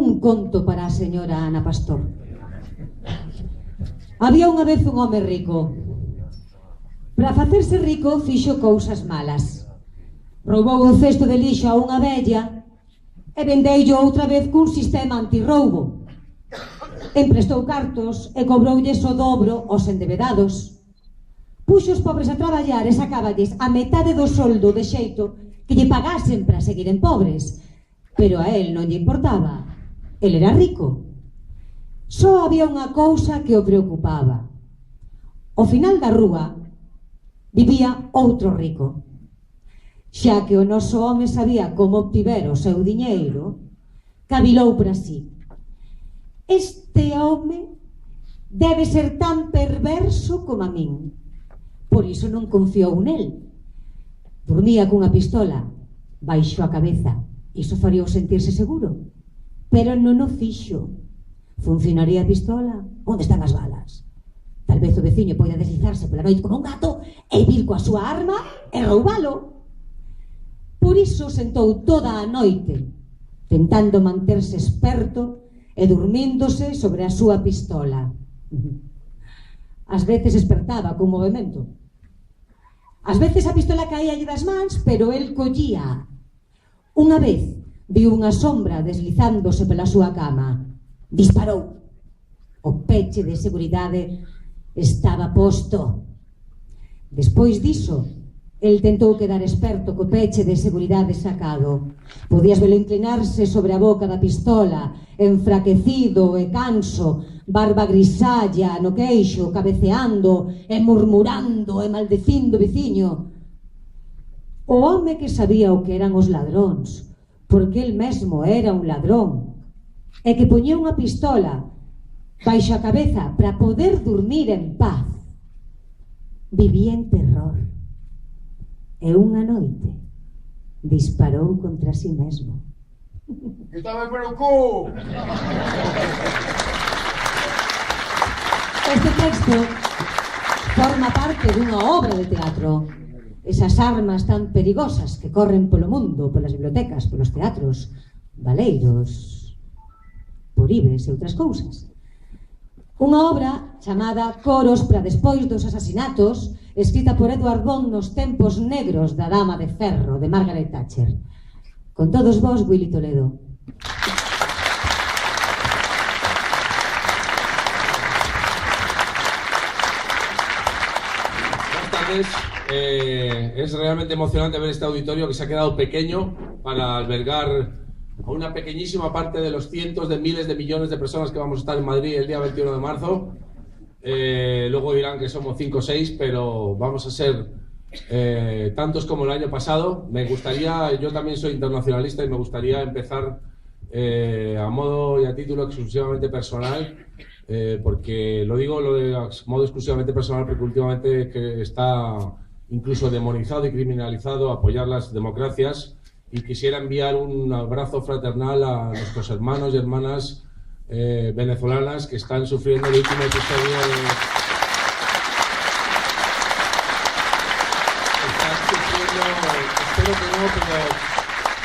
Un conto para a señora Ana Pastor. Había unha vez un home rico. Para facerse rico fixo cousas malas. Roubou un cesto de lixo a unha vella e vendeillo outra vez cun sistema antirroubo. Emprestou cartos e cobroulles o dobro aos endebedados. Puxo os pobres a traballar e sacáballes a metade do soldo de xeito que lle pagasen para seguiren pobres. Pero a él non lle importaba. El era rico. Só había unha cousa que o preocupaba. Ao final da rúa vivía outro rico. Xa que o noso home sabía como obtiver o seu diñeiro, cavilou para si. Este home debe ser tan perverso como a min. Por iso non confiou nel. Dormía cunha pistola baixo a cabeza. Iso faría o sentirse seguro. Pero non o fixo. Funcionaría a pistola? Onde están as balas? Tal vez o veciño poida deslizarse pola noite como un gato e vir coa súa arma e roubalo. Por iso sentou toda a noite tentando manterse experto e dormíndose sobre a súa pistola. Ás veces despertaba con movimento. Ás veces a pistola caíalle das mans, pero el collía. Unha vez viu unha sombra deslizándose pola súa cama. Disparou. O peche de seguridade estaba posto. Despois diso, el tentou quedar experto co peche de seguridade sacado. Podías velo inclinarse sobre a boca da pistola, enfraquecido e canso, barba grisalla no queixo, cabeceando e murmurando e maldecindo o veciño. O home que sabía o que eran os ladróns, porque el mesmo era un ladrón, e que poñía unha pistola baixo a cabeza para poder dormir en paz, vivía en terror. E unha noite disparou contra si mesmo. Estaba por o cu! Este texto forma parte dunha obra de teatro. Esas armas tan perigosas que corren polo mundo, polas bibliotecas, polos teatros, baleiros, poribes e outras cousas. Unha obra chamada Coros para despois dos asasinatos, escrita por Edward Bond nos tempos negros da Dama de Ferro, de Margaret Thatcher. Con todos vós, Willy Toledo. Buenas tardes. Es realmente emocionante ver este auditorio que se ha quedado pequeño para albergar a una pequeñísima parte de los cientos de miles de millones de personas que vamos a estar en Madrid el día 21 de marzo. Luego dirán que somos 5 o 6, pero vamos a ser tantos como el año pasado. Me gustaría, yo también soy internacionalista y me gustaría empezar a modo y a título exclusivamente personal, porque lo digo a modo exclusivamente personal porque últimamente que está incluso demonizado y criminalizado apoyar las democracias. Y quisiera enviar un abrazo fraternal a nuestros hermanos y hermanas venezolanas que están sufriendo el último episodio espero que no, pero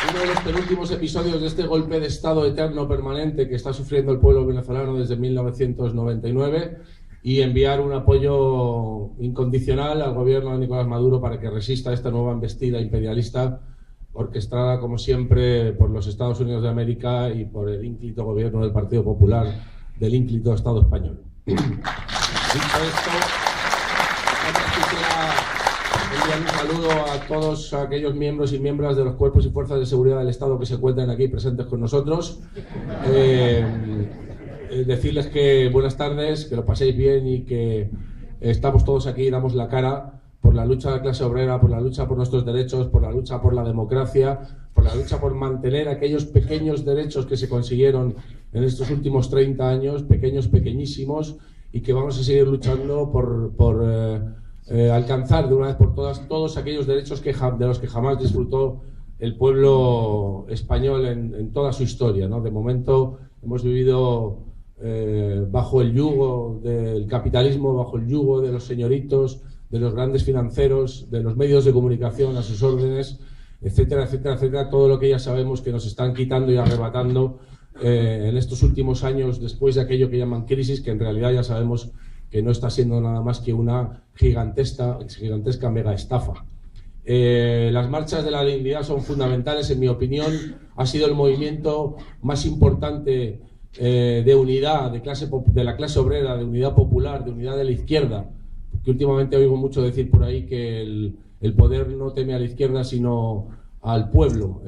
uno de los penúltimos episodios de este golpe de estado eterno permanente que está sufriendo el pueblo venezolano desde 1999, y enviar un apoyo incondicional al gobierno de Nicolás Maduro para que resista esta nueva embestida imperialista orquestada, como siempre, por los Estados Unidos de América y por el ínclito gobierno del Partido Popular del ínclito Estado español. Dicho esto, quisiera enviar un saludo a todos aquellos miembros y miembros de los cuerpos y fuerzas de seguridad del Estado que se encuentran aquí presentes con nosotros. Decirles que buenas tardes, que lo paséis bien y que estamos todos aquí y damos la cara por la lucha de la clase obrera, por la lucha por nuestros derechos, por la lucha por la democracia, por la lucha por mantener aquellos pequeños derechos que se consiguieron en estos últimos 30 años, pequeños, pequeñísimos, y que vamos a seguir luchando por alcanzar de una vez por todas todos aquellos derechos de los que jamás disfrutó el pueblo español en toda su historia, ¿no? De momento hemos vivido bajo el yugo del capitalismo, bajo el yugo de los señoritos, de los grandes financieros, de los medios de comunicación a sus órdenes, etcétera, etcétera, etcétera, todo lo que ya sabemos que nos están quitando y arrebatando en estos últimos años, después de aquello que llaman crisis, que en realidad ya sabemos que no está siendo nada más que una gigantesca mega estafa. Las marchas de la dignidad son fundamentales, en mi opinión. Ha sido el movimiento más importante de unidad de la clase obrera, de unidad popular, de unidad de la izquierda, que últimamente oigo mucho decir por ahí que el poder no teme a la izquierda sino al pueblo.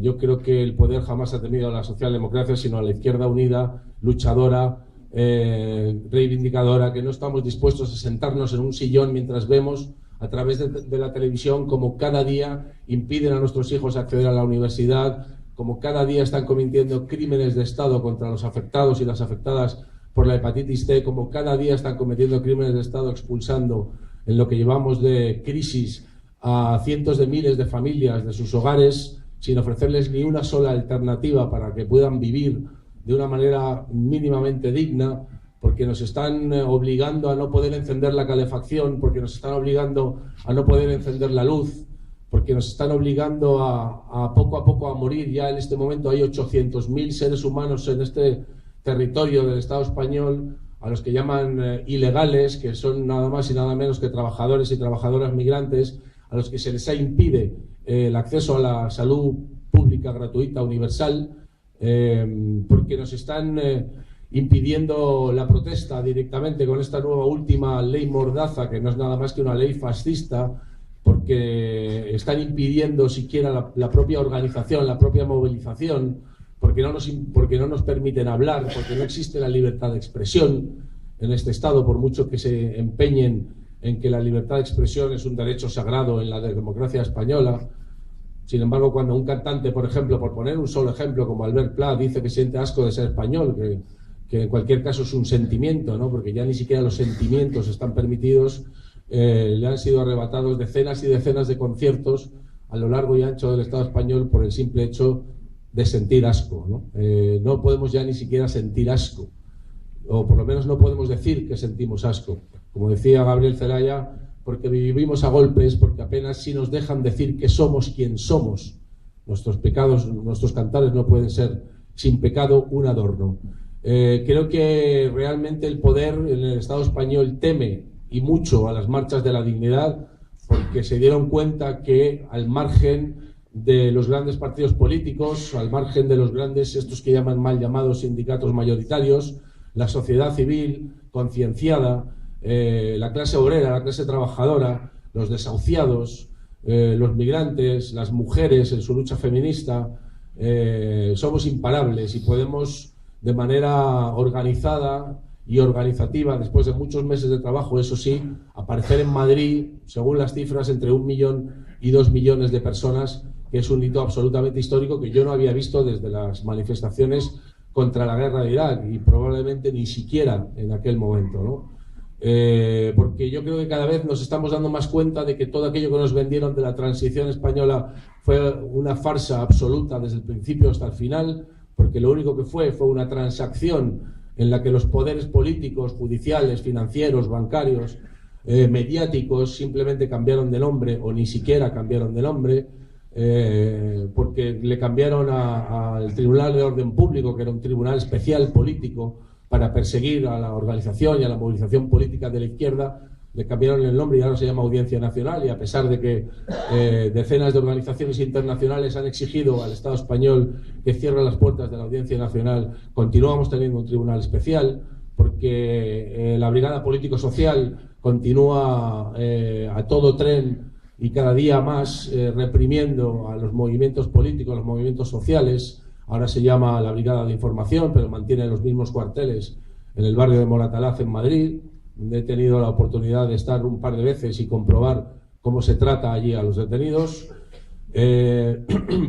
Yo creo que el poder jamás ha temido a la socialdemocracia sino a la izquierda unida, luchadora, reivindicadora, que no estamos dispuestos a sentarnos en un sillón mientras vemos a través de la televisión como cada día impiden a nuestros hijos acceder a la universidad, como cada día están cometiendo crímenes de Estado contra los afectados y las afectadas por la hepatitis C, como cada día están cometiendo crímenes de Estado expulsando en lo que llevamos de crisis a cientos de miles de familias de sus hogares sin ofrecerles ni una sola alternativa para que puedan vivir de una manera mínimamente digna, porque nos están obligando a no poder encender la calefacción, porque nos están obligando a no poder encender la luz, porque nos están obligando a poco a morir. Ya en este momento hay 800.000 seres humanos en este territorio del Estado español, a los que llaman ilegales, que son nada más y nada menos que trabajadores y trabajadoras migrantes, a los que se les impide el acceso a la salud pública, gratuita, universal, porque nos están impidiendo la protesta directamente con esta nueva última ley Mordaza, que no es nada más que una ley fascista, porque están impidiendo siquiera la propia organización, la propia movilización, porque no nos permiten hablar, porque no existe la libertad de expresión en este Estado, por mucho que se empeñen en que la libertad de expresión es un derecho sagrado en la democracia española. Sin embargo, cuando un cantante, por ejemplo, por poner un solo ejemplo, como Albert Pla, dice que siente asco de ser español, que en cualquier caso es un sentimiento, ¿no? Porque ya ni siquiera los sentimientos están permitidos, le han sido arrebatados decenas y decenas de conciertos a lo largo y ancho del Estado español por el simple hecho de sentir asco, ¿no? No podemos ya ni siquiera sentir asco, o por lo menos no podemos decir que sentimos asco. Como decía Gabriel Celaya, porque vivimos a golpes, porque apenas si nos dejan decir que somos quien somos. Nuestros pecados, nuestros cantares no pueden ser sin pecado un adorno. Creo que realmente el poder en el Estado español teme y mucho a las marchas de la dignidad, porque se dieron cuenta que al margen de los grandes partidos políticos, al margen de los grandes, estos que llaman mal llamados sindicatos mayoritarios, la sociedad civil concienciada, la clase obrera, la clase trabajadora, los desahuciados, los migrantes, las mujeres en su lucha feminista, somos imparables y podemos de manera organizada y organizativa, después de muchos meses de trabajo, eso sí, aparecer en Madrid, según las cifras, entre 1 millón y 2 millones de personas, que es un hito absolutamente histórico que yo no había visto desde las manifestaciones contra la guerra de Irak y probablemente ni siquiera en aquel momento, ¿no? Porque yo creo que cada vez nos estamos dando más cuenta de que todo aquello que nos vendieron de la transición española fue una farsa absoluta desde el principio hasta el final, porque lo único que fue una transacción en la que los poderes políticos, judiciales, financieros, bancarios, mediáticos simplemente cambiaron de nombre o ni siquiera cambiaron de nombre, porque le cambiaron al Tribunal de Orden Público, que era un tribunal especial político para perseguir a la organización y a la movilización política de la izquierda, le cambiaron el nombre y ahora se llama Audiencia Nacional, y a pesar de que decenas de organizaciones internacionales han exigido al Estado español que cierre las puertas de la Audiencia Nacional, continuamos teniendo un tribunal especial, porque la Brigada Político-Social continúa a todo tren y cada día más reprimiendo a los movimientos políticos, a los movimientos sociales. Ahora se llama la Brigada de Información, pero mantiene los mismos cuarteles en el barrio de Moratalaz, en Madrid, donde he tenido la oportunidad de estar un par de veces y comprobar cómo se trata allí a los detenidos,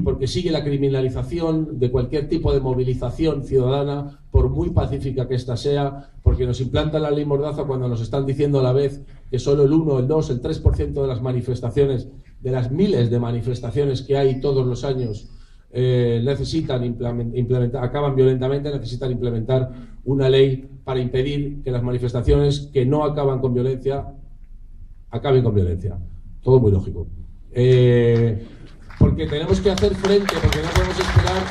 porque sigue la criminalización de cualquier tipo de movilización ciudadana, por muy pacífica que ésta sea, porque nos implantan la ley Mordaza cuando nos están diciendo a la vez que solo el 1, el 2, el 3% de las manifestaciones, de las miles de manifestaciones que hay todos los años, necesitan implementar, acaban violentamente, necesitan implementar una ley para impedir que las manifestaciones que no acaban con violencia acaben con violencia. Todo muy lógico. Porque tenemos que hacer frente, porque no podemos esperar.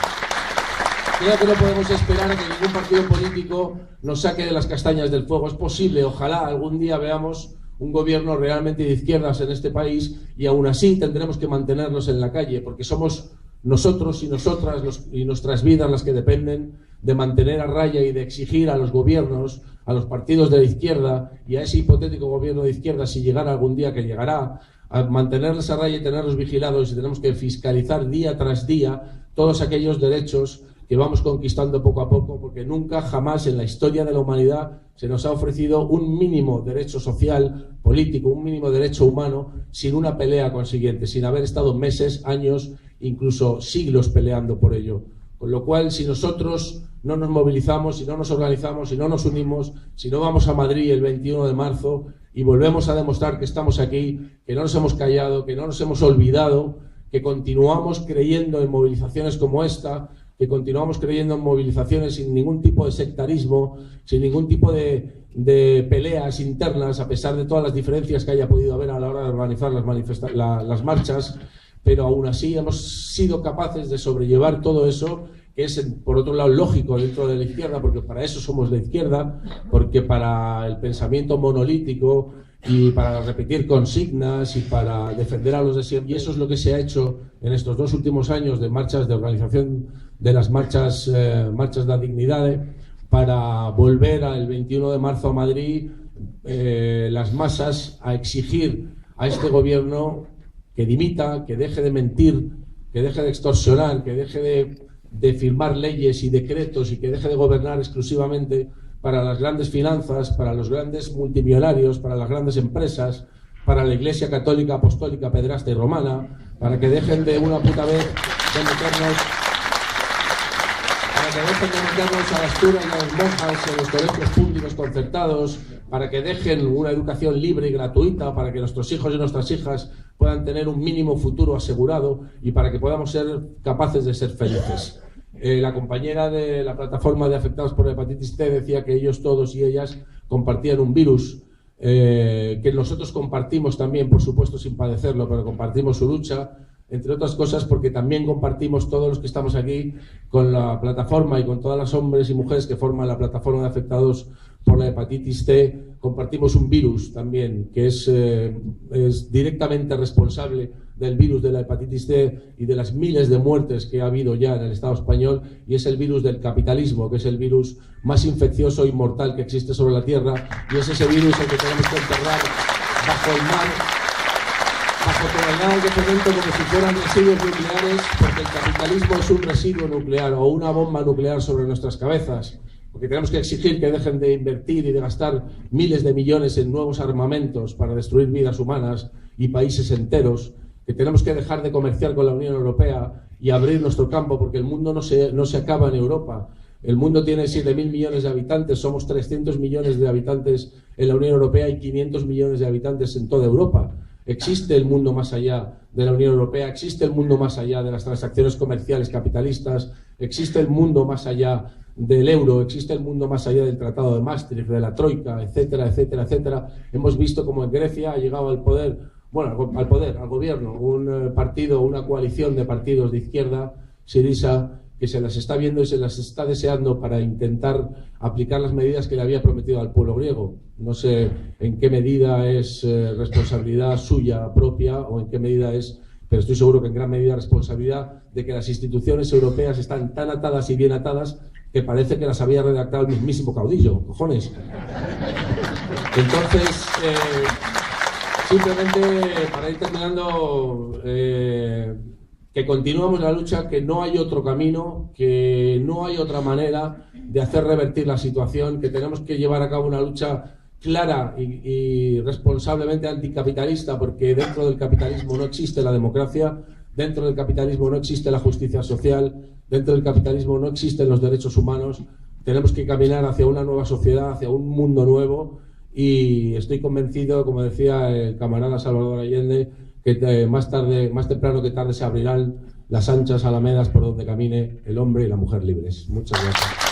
creo que no podemos esperar a que ningún partido político nos saque de las castañas del fuego. Es posible, ojalá algún día veamos un gobierno realmente de izquierdas en este país, y aún así tendremos que mantenernos en la calle, porque somos nosotros y nosotras y nuestras vidas las que dependen de mantener a raya y de exigir a los gobiernos, a los partidos de la izquierda y a ese hipotético gobierno de izquierda, si llegara algún día, que llegará, a mantenerles a raya y tenerlos vigilados, y tenemos que fiscalizar día tras día todos aquellos derechos que vamos conquistando poco a poco, porque nunca, jamás en la historia de la humanidad se nos ha ofrecido un mínimo derecho social, político, un mínimo derecho humano, sin una pelea consiguiente, sin haber estado meses, años, incluso siglos peleando por ello. Con lo cual, si nosotros no nos movilizamos, si no nos organizamos, si no nos unimos, si no vamos a Madrid el 21 de marzo y volvemos a demostrar que estamos aquí, que no nos hemos callado, que no nos hemos olvidado, que continuamos creyendo en movilizaciones como esta, que continuamos creyendo en movilizaciones sin ningún tipo de sectarismo, sin ningún tipo de peleas internas, a pesar de todas las diferencias que haya podido haber a la hora de organizar las marchas, pero aún así hemos sido capaces de sobrellevar todo eso, que es, por otro lado, lógico dentro de la izquierda, porque para eso somos la izquierda, porque para el pensamiento monolítico y para repetir consignas y para defender a los de siempre. Y eso es lo que se ha hecho en estos 2 últimos años de marchas, de organización de las marchas de la dignidad, para volver el 21 de marzo a Madrid, las masas, a exigir a este gobierno que dimita, que deje de mentir, que deje de extorsionar, que deje de firmar leyes y decretos y que deje de gobernar exclusivamente para las grandes finanzas, para los grandes multimillonarios, para las grandes empresas, para la Iglesia Católica, Apostólica, Pederasta y Romana, para que dejen de una puta vez de meternos, para que dejen de meternos a las curas y a las monjas en los colegios públicos concertados, para que dejen una educación libre y gratuita, para que nuestros hijos y nuestras hijas puedan tener un mínimo futuro asegurado y para que podamos ser capaces de ser felices. La compañera de la plataforma de afectados por la hepatitis C decía que ellos todos y ellas compartían un virus, que nosotros compartimos también, por supuesto sin padecerlo, pero compartimos su lucha, entre otras cosas porque también compartimos, todos los que estamos aquí, con la plataforma y con todas las hombres y mujeres que forman la plataforma de afectados por la hepatitis C, compartimos un virus también que es directamente responsable del virus de la hepatitis C y de las miles de muertes que ha habido ya en el Estado español, y es el virus del capitalismo, que es el virus más infeccioso y mortal que existe sobre la Tierra, y es ese virus el que tenemos que enterrar bajo el mar, bajo toneladas de cemento como si fueran residuos nucleares, porque el capitalismo es un residuo nuclear o una bomba nuclear sobre nuestras cabezas. Porque tenemos que exigir que dejen de invertir y de gastar miles de millones en nuevos armamentos para destruir vidas humanas y países enteros, que tenemos que dejar de comerciar con la Unión Europea y abrir nuestro campo, porque el mundo no se acaba en Europa. El mundo tiene 7.000 millones de habitantes, somos 300 millones de habitantes en la Unión Europea y 500 millones de habitantes en toda Europa. Existe el mundo más allá de la Unión Europea, existe el mundo más allá de las transacciones comerciales capitalistas, existe el mundo más allá del euro, existe el mundo más allá del Tratado de Maastricht, de la Troika, etcétera, etcétera, etcétera. Hemos visto cómo en Grecia ha llegado al poder, al gobierno, un partido, una coalición de partidos de izquierda, Syriza, que se las está viendo y se las está deseando para intentar aplicar las medidas que le había prometido al pueblo griego. No sé en qué medida es responsabilidad suya propia o en qué medida es, pero estoy seguro que en gran medida responsabilidad de que las instituciones europeas están tan atadas y bien atadas que parece que las había redactado el mismísimo caudillo, cojones. Entonces, simplemente para ir terminando, que continuamos la lucha, que no hay otro camino, que no hay otra manera de hacer revertir la situación, que tenemos que llevar a cabo una lucha clara y responsablemente anticapitalista, porque dentro del capitalismo no existe la democracia, dentro del capitalismo no existe la justicia social, dentro del capitalismo no existen los derechos humanos. Tenemos que caminar hacia una nueva sociedad, hacia un mundo nuevo, y estoy convencido, como decía el camarada Salvador Allende, que más temprano que tarde se abrirán las anchas alamedas por donde camine el hombre y la mujer libres. Muchas gracias.